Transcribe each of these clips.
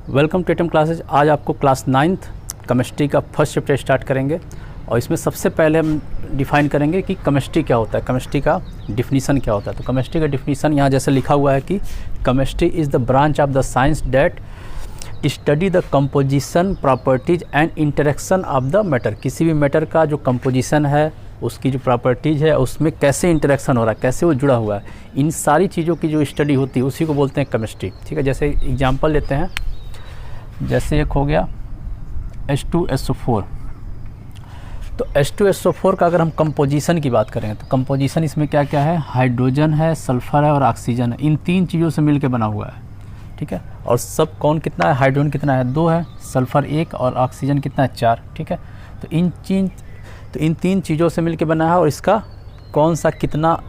Welcome to atom classes. आज आपको class 9th chemistry का फर्स्ट चैप्टर स्टार्ट करेंगे और इसमें सबसे पहले हम डिफ़ाइन करेंगे कि केमिस्ट्री क्या होता है, केमिस्ट्री का डिफिनीसन क्या होता है। तो केमिस्ट्री का डिफिनीसन यहाँ जैसे लिखा हुआ है कि chemistry is the branch of the science that study the composition properties and interaction of the matter. किसी भी मैटर का जो कंपोजिशन है, उसकी जो प्रॉपर्टीज़ है, उसमें कैसे इंटरेक्शन हो रहा है, कैसे वो जुड़ा हुआ है, इन सारी चीज़ों की जो स्टडी होती है उसी को बोलते हैं केमिस्ट्री। ठीक है, जैसे एग्जांपल लेते हैं, जैसे एक हो गया H2SO4। तो H2SO4 का अगर हम कंपोजिशन की बात करें तो कंपोजिशन इसमें क्या क्या है, हाइड्रोजन है, सल्फ़र है और ऑक्सीजन है। इन तीन चीज़ों से मिलकर बना हुआ है। ठीक है, और सब कौन कितना है, हाइड्रोजन कितना है, 2 है, सल्फ़र 1 और ऑक्सीजन कितना है, 4। ठीक है, तो इन तीन चीज़ों से मिलकर बना है और इसका कौन सा कितना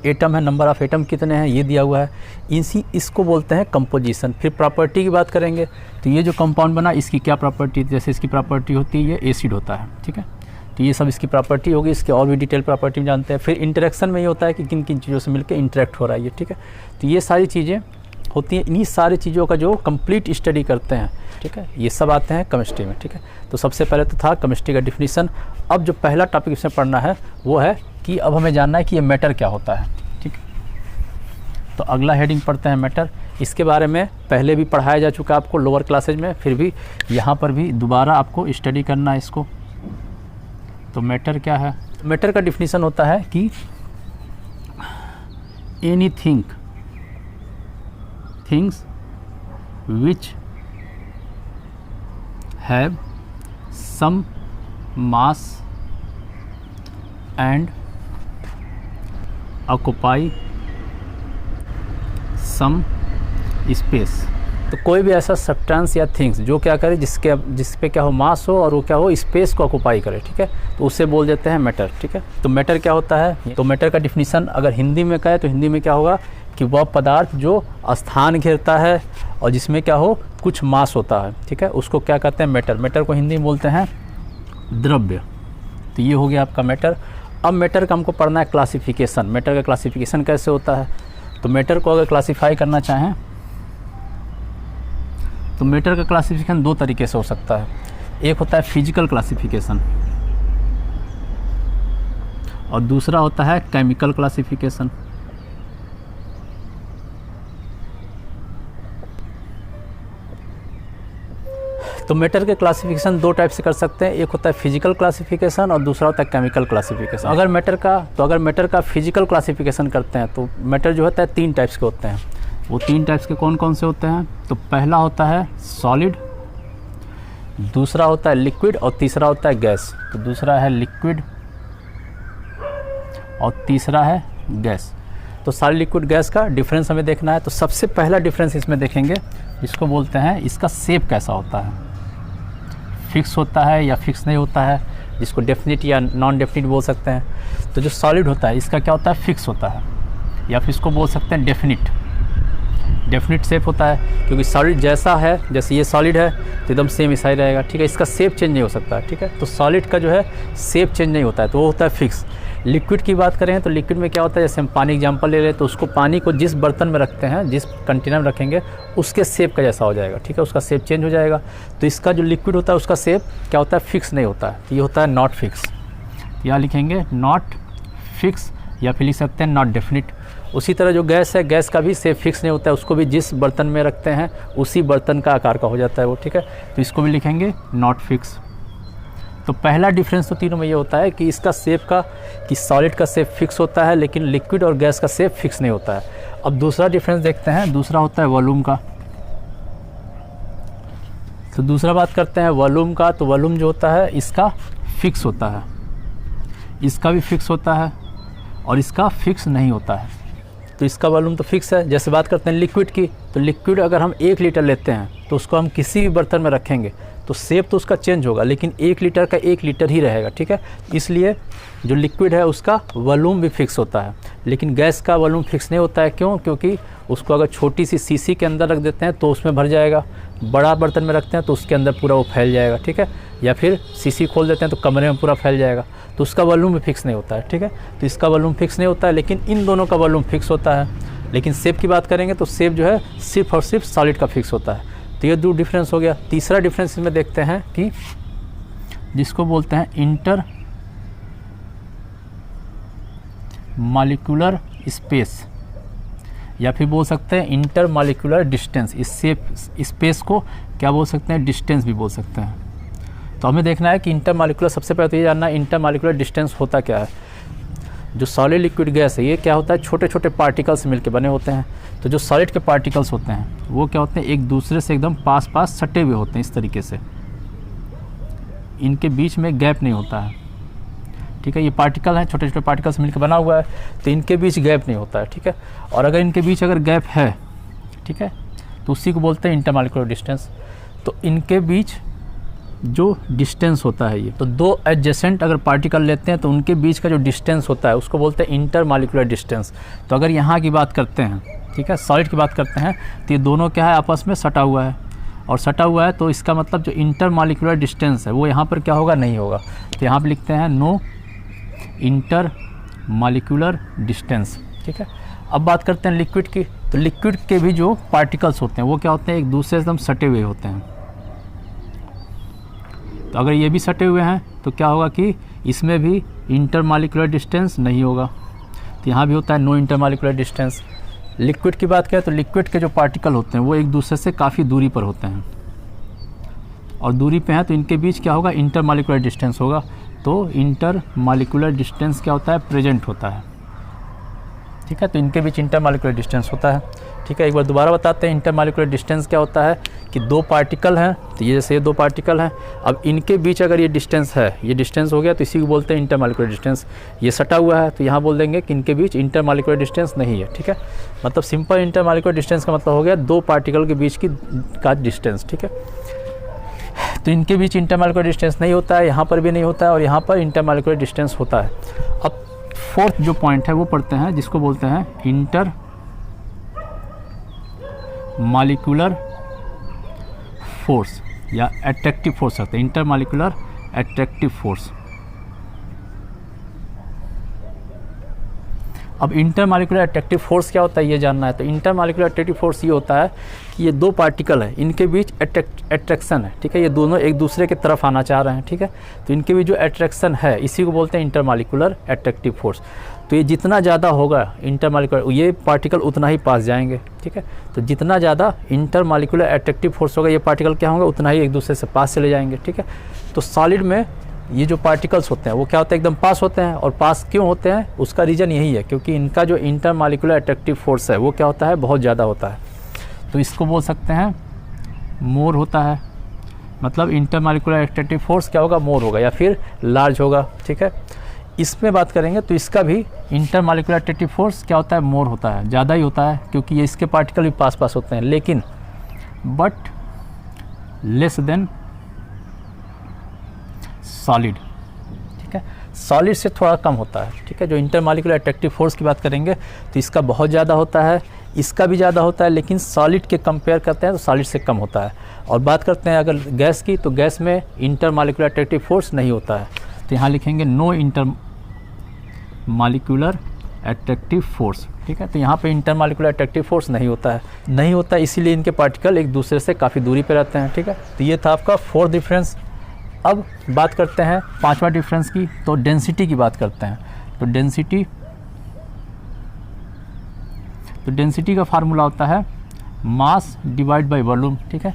एटम है, नंबर ऑफ़ एटम कितने हैं, ये दिया हुआ है। इसको बोलते हैं कंपोजिशन। फिर प्रॉपर्टी की बात करेंगे तो ये जो कंपाउंड बना इसकी क्या प्रॉपर्टी, जैसे इसकी प्रॉपर्टी होती है ये एसिड होता है। ठीक है, तो ये सब इसकी प्रॉपर्टी होगी। इसके और भी डिटेल प्रॉपर्टी में जानते हैं। फिर इंटरेक्शन में ये होता है कि किन किन चीज़ों से मिलकर इंटरेक्ट हो रहा है ये। ठीक है, तो ये सारी चीज़ें होती हैं। इन्हीं सारी चीज़ों का जो कंप्लीट स्टडी करते हैं, ठीक है, ये सब आते हैं केमिस्ट्री में। ठीक है, तो सबसे पहले तो था केमिस्ट्री का डिफिनीसन। अब जो पहला टॉपिक इसमें पढ़ना है वो है कि अब हमें जानना है कि ये मैटर क्या होता है। ठीक, तो अगला हेडिंग पढ़ते हैं मैटर। इसके बारे में पहले भी पढ़ाया जा चुका है आपको लोअर क्लासेज में, फिर भी यहाँ पर भी दोबारा आपको स्टडी करना है इसको। तो मैटर क्या है, मैटर का डिफिनीसन होता है कि things which have some mass and occupy some space. तो कोई भी ऐसा सब्सटेंस या थिंग्स जो क्या करे, जिस पे क्या हो, मास हो और वो क्या हो, स्पेस को ऑक्यूपाई करे। ठीक है, तो उससे बोल देते हैं मैटर। ठीक है, तो मैटर क्या होता है, तो मैटर का डिफिनीसन अगर हिंदी में कहे तो हिंदी में क्या होगा कि वह पदार्थ जो स्थान घेरता है और जिसमें क्या हो कुछ मास होता है। ठीक है, उसको क्या कहते हैं, मैटर। मैटर को हिंदी में बोलते हैं द्रव्य। तो ये हो गया आपका मैटर। अब मैटर का हमको पढ़ना है क्लासिफिकेशन। मैटर का क्लासिफिकेशन कैसे होता है, तो मैटर को अगर क्लासीफाई करना चाहें तो मैटर का क्लासिफिकेशन 2 तरीके से हो सकता है। एक होता है फिजिकल क्लासिफिकेशन और दूसरा होता है केमिकल क्लासिफिकेशन। तो मैटर के क्लासिफिकेशन 2 टाइप से कर सकते हैं। एक होता है फिजिकल क्लासिफिकेशन और दूसरा होता है केमिकल क्लासिफिकेशन। अगर मैटर का फिजिकल क्लासिफिकेशन करते हैं तो मैटर जो होता है 3 टाइप्स के होते हैं। वो 3 टाइप्स के कौन कौन से होते हैं, तो पहला होता है सॉलिड, दूसरा होता है लिक्विड और तीसरा होता है गैस। तो दूसरा है लिक्विड और तीसरा है गैस। तो सॉलिड, लिक्विड, गैस का डिफरेंस हमें देखना है। तो सबसे पहला डिफरेंस इसमें देखेंगे, इसको बोलते हैं इसका शेप कैसा होता है, फिक्स होता है या फिक्स नहीं होता है, जिसको डेफिनिट या नॉन डेफिनिट बोल सकते हैं। तो जो सॉलिड होता है इसका क्या होता है, फिक्स होता है, या फिर इसको बोल सकते हैं डेफिनिट शेप होता है। क्योंकि सॉलिड जैसा है, जैसे ये सॉलिड है तो एकदम सेम ऐसा ही रहेगा। ठीक है, इसका शेप चेंज नहीं हो सकता। ठीक है, तो सॉलिड का जो है शेप चेंज नहीं होता है, तो वो होता है फिक्स। लिक्विड की बात करें तो लिक्विड में क्या होता है, जैसे हम पानी एग्जांपल ले लें तो उसको पानी को जिस बर्तन में रखते हैं, जिस कंटेनर में रखेंगे उसके शेप का जैसा हो जाएगा। ठीक है, उसका शेप चेंज हो जाएगा। तो इसका जो लिक्विड होता है उसका शेप क्या होता है, फिक्स नहीं होता है। तो ये होता है नॉट फिक्स। यहाँ लिखेंगे नॉट फिक्स या फिर लिख सकते हैं नॉट डेफिनिट। उसी तरह जो गैस है, गैस का भी शेप फिक्स नहीं होता है, उसको भी जिस बर्तन में रखते हैं उसी बर्तन का आकार का हो जाता है वो। ठीक है, तो इसको भी लिखेंगे नॉट फिक्स। तो पहला डिफरेंस तो तीनों में ये होता है कि इसका शेप का, कि सॉलिड का शेप फिक्स होता है लेकिन लिक्विड और गैस का शेप फिक्स नहीं होता है। अब दूसरा डिफरेंस देखते हैं, दूसरा होता है वॉल्यूम का। तो दूसरा बात करते हैं वॉल्यूम का। तो वॉल्यूम जो होता है इसका फिक्स होता है, इसका भी फिक्स होता है और इसका फिक्स नहीं होता है। तो इसका वॉल्यूम तो फिक्स है। जैसे बात करते हैं लिक्विड की, तो लिक्विड अगर हम 1 लीटर लेते हैं तो उसको हम किसी भी बर्तन में रखेंगे तो शेप तो उसका चेंज होगा, लेकिन 1 लीटर का 1 लीटर ही रहेगा। ठीक है, इसलिए जो लिक्विड है उसका वॉल्यूम भी फिक्स होता है, लेकिन गैस का वॉल्यूम फिक्स नहीं होता है। क्यों? क्योंकि उसको अगर छोटी सी शीशी के अंदर रख देते हैं तो उसमें भर जाएगा, बड़ा बर्तन में रखते हैं तो उसके अंदर पूरा वो फैल जाएगा। ठीक है, या फिर शीशी खोल देते हैं तो कमरे में पूरा फैल जाएगा, तो उसका वॉल्यूम भी फिक्स नहीं होता है। ठीक है, तो इसका वॉल्यूम फिक्स नहीं होता है, लेकिन इन दोनों का वॉल्यूम फिक्स होता है। लेकिन शेप की बात करेंगे तो शेप जो है सिर्फ और सिर्फ सॉलिड का फिक्स होता है। तो ये 2 डिफरेंस हो गया। तीसरा डिफरेंस इसमें देखते हैं कि जिसको बोलते हैं इंटर मॉलिक्यूलर स्पेस, या फिर बोल सकते हैं इंटर मॉलिक्यूलर डिस्टेंस। इससे स्पेस को क्या बोल सकते हैं, डिस्टेंस भी बोल सकते हैं। तो हमें देखना है कि इंटर मॉलिक्यूलर, सबसे पहले तो ये जानना है इंटर मॉलिक्यूलर डिस्टेंस होता क्या है। जो सॉलिड लिक्विड गैस है ये क्या होता है, छोटे छोटे पार्टिकल्स मिलकर बने होते हैं। तो जो सॉलिड के पार्टिकल्स होते हैं वो क्या होते हैं, एक दूसरे से एकदम पास पास सटे हुए होते हैं इस तरीके से, इनके बीच में गैप नहीं होता है, ठीक है। ये पार्टिकल हैं, छोटे छोटे पार्टिकल्स मिलकर बना हुआ है, तो इनके बीच गैप नहीं होता है, ठीक है। और अगर इनके बीच अगर गैप है, ठीक है, तो उसी को बोलते हैं इंटरमॉलिक्यूलर डिस्टेंस। तो इनके बीच जो डिस्टेंस होता है ये, तो 2 एडजेसेंट अगर पार्टिकल लेते हैं तो उनके बीच का जो डिस्टेंस होता है उसको बोलते हैं इंटरमॉलिक्यूलर डिस्टेंस। तो अगर यहाँ की बात करते हैं, ठीक है, सॉलिड की बात करते हैं, तो ये दोनों क्या है, आपस में सटा हुआ है, और सटा हुआ है तो इसका मतलब जो इंटरमॉलिक्यूलर डिस्टेंस है वो यहाँ पर क्या होगा, नहीं होगा। तो यहाँ पर लिखते हैं नो इंटर मॉलिक्यूलर डिस्टेंस, ठीक है। अब बात करते हैं लिक्विड की। तो लिक्विड के भी जो पार्टिकल्स होते हैं वो क्या होते हैं, एक दूसरे से एकदम सटे हुए होते हैं। तो अगर ये भी सटे हुए हैं तो क्या होगा कि इसमें भी इंटर मॉलिक्यूलर डिस्टेंस नहीं होगा। तो यहाँ भी होता है no intermolecular distance. Liquid की बात करें तो लिक्विड के जो पार्टिकल होते हैं वो एक दूसरे से काफ़ी दूरी पर होते हैं, और दूरी पे हैं तो इनके बीच क्या होगा, इंटर मॉलिक्यूलर डिस्टेंस होगा। तो इंटर मॉलिक्यूलर डिस्टेंस क्या होता है, प्रेजेंट होता है, ठीक है। तो इनके बीच इंटर मॉलिक्यूलर डिस्टेंस होता है, ठीक है। एक बार दोबारा बताते हैं इंटर मॉलिक्यूलर डिस्टेंस क्या होता है कि 2 पार्टिकल हैं, तो ये जैसे ये 2 पार्टिकल हैं, अब इनके बीच अगर ये डिस्टेंस है, ये डिस्टेंस हो गया तो इसी को बोलते हैं इंटर मॉलिक्यूलर डिस्टेंस। ये सटा हुआ है तो यहाँ बोल देंगे कि इनके बीच इंटर मॉलिक्यूलर डिस्टेंस नहीं है, ठीक है। मतलब सिंपल इंटर मॉलिक्यूलर डिस्टेंस का मतलब हो गया 2 पार्टिकल के बीच का डिस्टेंस, ठीक है। तो इनके बीच इंटर मॉलिक्यूलर डिस्टेंस नहीं होता है, यहाँ पर भी नहीं होता है, और यहाँ पर इंटर मॉलिक्यूलर डिस्टेंस होता है। अब 4th जो पॉइंट है वो पढ़ते हैं, जिसको बोलते हैं इंटर मॉलिक्यूलर फोर्स या अट्रैक्टिव फोर्स होता है, इंटर मॉलिक्यूलर अट्रैक्टिव फोर्स। अब इंटर मॉलिक्यूलर अट्रैक्टिव फोर्स क्या होता है ये जानना है। तो इंटर मॉलिक्यूलर अट्रैक्टिव फोर्स ये होता है कि ये 2 पार्टिकल है, इनके बीच अट्रैक्शन है, ठीक है। ये दोनों एक दूसरे की तरफ आना चाह रहे हैं, ठीक है। तो इनके बीच जो अट्रैक्शन है इसी को बोलते हैं इंटर मॉलिक्यूलर अट्रैक्टिव फोर्स। तो ये जितना ज़्यादा होगा इंटर मॉलिक्यूलर, ये पार्टिकल उतना ही पास जाएंगे, ठीक है। तो जितना ज़्यादा इंटर मॉलिक्यूलर अट्रैक्टिव फोर्स होगा ये पार्टिकल क्या होंगे, उतना ही एक दूसरे से पास चले जाएंगे, ठीक है। तो सॉलिड में ये जो पार्टिकल्स होते हैं वो क्या होते हैं, एकदम पास होते हैं। और पास क्यों होते हैं, उसका रीज़न यही है क्योंकि इनका जो इंटर मॉलिक्यूलर अट्रैक्टिव फोर्स है वो क्या होता है, बहुत ज़्यादा होता है। तो इसको बोल सकते हैं मोर होता है, मतलब इंटर मॉलिक्यूलर अट्रैक्टिव फोर्स क्या होगा, मोर होगा या फिर लार्ज होगा, ठीक है। इसमें बात करेंगे तो इसका भी इंटर मॉलिक्यूलर अट्रैक्टिव फोर्स क्या होता है, मोर होता है, ज़्यादा ही होता है, क्योंकि ये इसके पार्टिकल भी पास पास होते हैं, लेकिन बट लेस देन सॉलिड, ठीक है। सॉलिड से थोड़ा कम होता है, ठीक है। जो इंटर मॉलिक्यूलर अट्रैक्टिव फोर्स की बात करेंगे तो इसका बहुत ज़्यादा होता है, इसका भी ज़्यादा होता है, लेकिन सॉलिड के कंपेयर करते हैं तो सॉलिड से कम होता है। और बात करते हैं अगर गैस की, तो गैस में इंटर मॉलिक्यूलर अट्रैक्टिव फोर्स नहीं होता है। तो यहाँ लिखेंगे no intermolecular attractive force, ठीक है। तो यहाँ पे इंटर मॉलिक्यूलर अट्रैक्टिव फोर्स नहीं होता है, इसीलिए इनके पार्टिकल एक दूसरे से काफ़ी दूरी पे रहते हैं, ठीक है। तो ये था आपका 4th डिफरेंस। अब बात करते हैं 5वां डिफरेंस की, तो डेंसिटी की बात करते हैं। तो डेंसिटी का फार्मूला होता है मास डिवाइड बाय वॉल्यूम, ठीक है।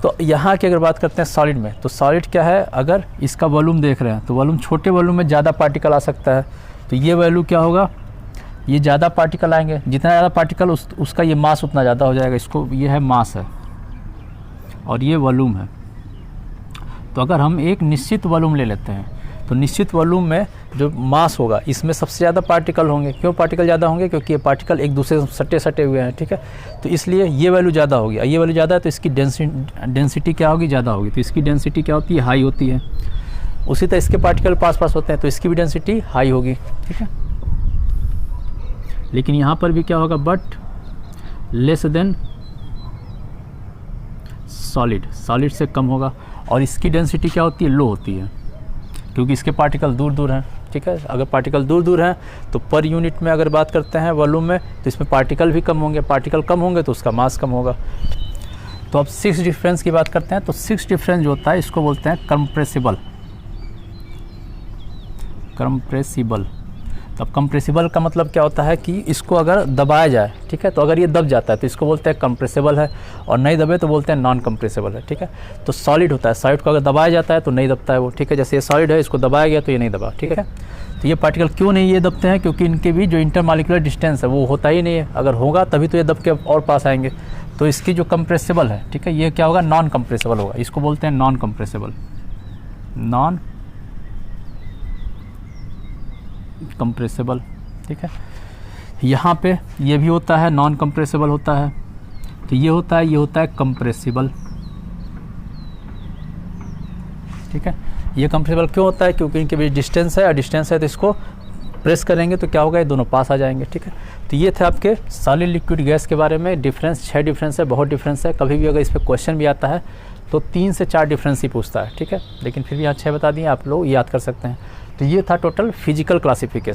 तो यहाँ की अगर बात करते हैं सॉलिड में, तो सॉलिड क्या है, अगर इसका वॉल्यूम देख रहे हैं तो वॉल्यूम, छोटे वॉल्यूम में ज़्यादा पार्टिकल आ सकता है, तो ये वैल्यू क्या होगा, ये ज़्यादा पार्टिकल आएंगे, जितना ज़्यादा पार्टिकल उसका ये मास उतना ज़्यादा हो जाएगा। इसको ये है मास है और ये वॉल्यूम है। तो अगर हम एक निश्चित वॉल्यूम ले लेते हैं तो निश्चित वॉल्यूम में जो मास होगा इसमें सबसे ज़्यादा पार्टिकल होंगे। क्यों पार्टिकल ज़्यादा होंगे, क्योंकि ये पार्टिकल एक दूसरे से सटे हुए हैं, ठीक है। तो इसलिए ये वैल्यू ज़्यादा होगी, ये वैल्यू ज़्यादा है तो इसकी डेंसिटी क्या होगी, ज़्यादा होगी। तो इसकी डेंसिटी क्या होती है, हाई होती है। उसी तरह इसके पार्टिकल पास पास होते हैं तो इसकी भी डेंसिटी हाई होगी, ठीक है। लेकिन यहाँ पर भी क्या होगा, बट लेस देन सॉलिड से कम होगा। और इसकी डेंसिटी क्या होती है, लो होती है, क्योंकि इसके पार्टिकल दूर दूर हैं, ठीक है। अगर पार्टिकल दूर दूर हैं तो पर यूनिट में अगर बात करते हैं वॉल्यूम में, तो इसमें पार्टिकल भी कम होंगे, पार्टिकल कम होंगे तो उसका मास कम होगा। तो अब 6 डिफरेंस की बात करते हैं। तो 6 डिफरेंस जो होता है इसको बोलते हैं कंप्रेसिबल। कंप्रेसिबल, तो अब कंप्रेसिबल का मतलब क्या होता है कि इसको अगर दबाया जाए, ठीक है, तो अगर ये दब जाता है तो इसको बोलते हैं कंप्रेसिबल है, और नहीं दबे तो बोलते हैं नॉन कंप्रेसिबल है, ठीक है। तो सॉलिड होता है, सॉलिड को अगर दबाया जाता है तो नहीं दबता है वो, ठीक है। जैसे ये सॉलिड है, इसको दबाया गया तो ये नहीं दबा, ठीक है। तो ये पार्टिकल क्यों नहीं ये दबते हैं? क्योंकि इनके भी जो इंटरमॉलिक्यूलर डिस्टेंस है वो होता ही नहीं है। अगर होगा तभी तो ये दब के और पास आएंगे। तो इसकी जो कंप्रेसिबल है, ठीक है, ये क्या होगा? नॉन कंप्रेसिबल होगा। इसको बोलते हैं नॉन कंप्रेसिबल, नॉन कंप्रेसिबल, ठीक है। यहाँ पे ये भी होता है नॉन कंप्रेसिबल होता है, तो ये होता है कंप्रेसिबल, ठीक है। ये कंप्रेसिबल क्यों होता है? क्योंकि इनके बीच डिस्टेंस है, और डिस्टेंस है तो इसको प्रेस करेंगे तो क्या होगा? ये दोनों पास आ जाएंगे, ठीक है। तो ये थे आपके सॉलिड लिक्विड गैस के बारे में डिफरेंस। 6 डिफरेंस है, बहुत डिफरेंस है। कभी भी अगर इस पर क्वेश्चन भी आता है तो 3 से 4 डिफरेंस ही पूछता है, ठीक है। लेकिन फिर भी यहाँ 6 बता दिए, आप लोग याद कर सकते हैं। तो ये था टोटल फिजिकल क्लासिफिकेशन।